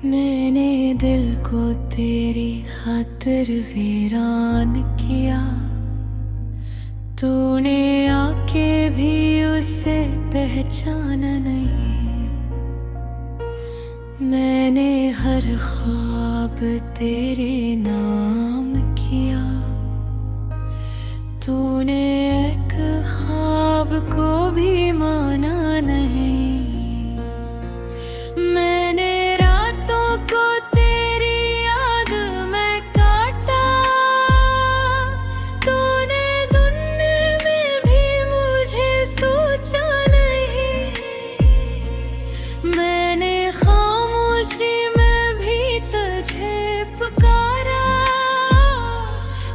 मैंने दिल को तेरी खातिर वीरान किया, तूने आके भी उसे पहचाना नहीं। मैंने हर ख्वाब तेरे नाम किया, तूने एक ख्वाब को भी माना नहीं। मैंने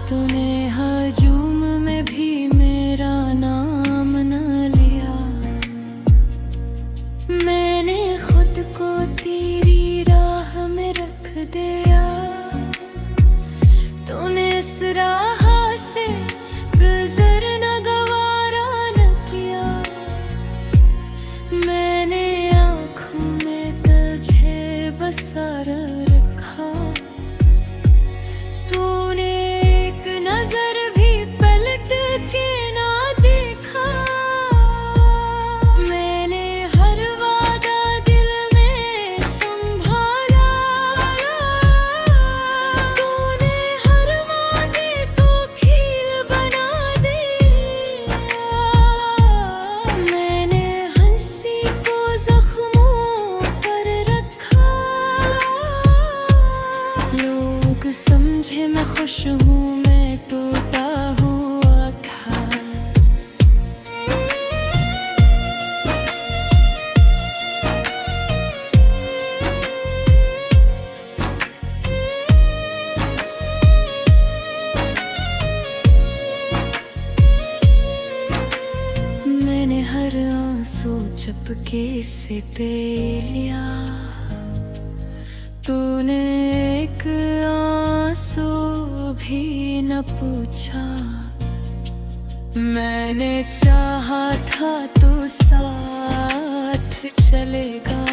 तूने हजूम में भी मेरा नाम न लिया। मैंने खुद को तेरी राह में रख दिया, तूने इस राह से गुजरना गवारा न किया। मैंने आँखों में तुझे बसा रखा, तूने नजर भी पलट के ना देखा। मैंने हर वादा दिल में संभाला, तूने हर वादे को खील बना दिया। मैंने हंसी को जख्मों पर रखा, लोग समझे मैं खुश हूँ, टूटा हुआ था। मैंने हर आंसू चुपके से पी लिया, तूने एक आंसू भी न पूछा। मैंने चाहा था तू साथ चलेगा,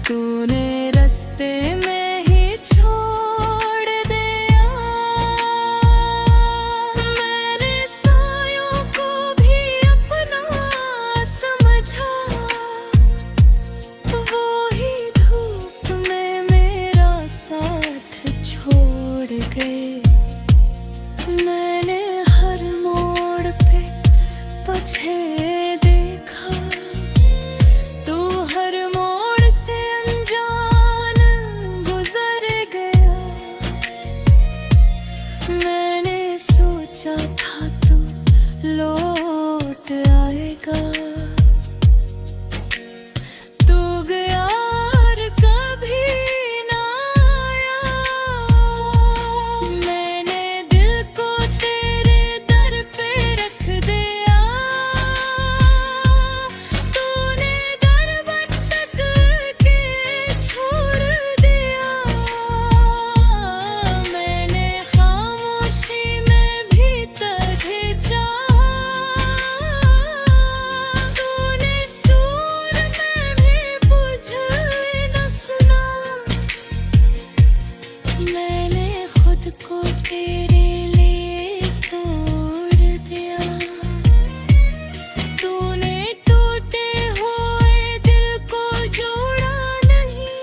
तूने रास्ते में ही छोड़ दिया। मैंने सायों को भी अपना समझा, वो ही धूप में मेरा साथ छोड़ गए। मैंने हर मोड़ पे तुझे देखा, तू हर मोड़ से अनजान गुजर गया। मैंने सोचा था तू लौट आएगा, तू गया और कभी ना आया। मैंने दिल को तेरे दर पे रख दिया, तूने दर भटक के छोड़ दिया। मैंने खामोशी में भी तुझे चाहा, तूने शोर में भी मुझे न सुना। मैंने खुद को तेरे लिए तोड़ दिया, तूने टूटे हुए दिल को जोड़ा नहीं।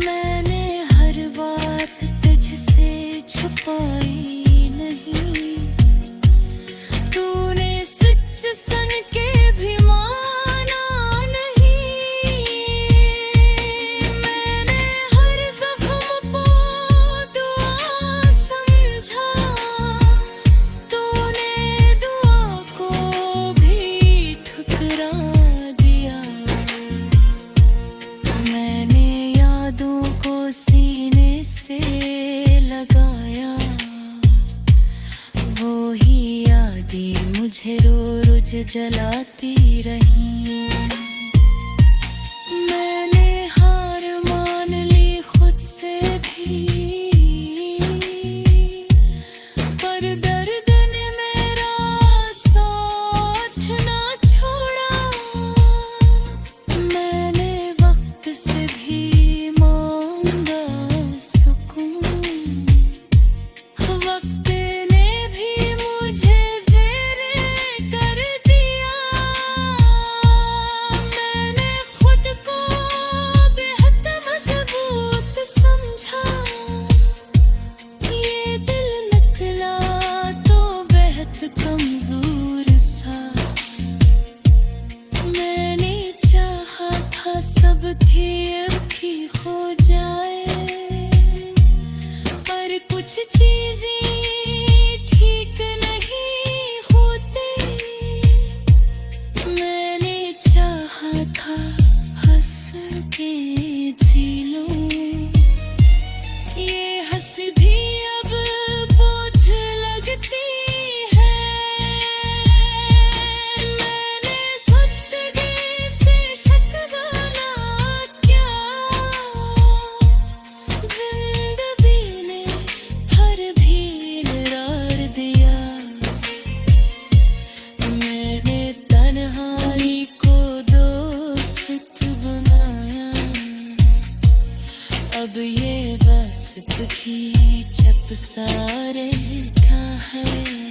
मैंने हर बात तुझसे छुपाई नहीं, तूने सच सन के भी माना नहीं। मैंने हर जख्म को दुआ समझा, तूने दुआ को भी ठुकरा दिया। मैंने यादों को सीने से लगाया, वो ही यादें मुझे रोज जलाती रही। मैंने हार मान ली। अब ये वसत की चप सारे का है।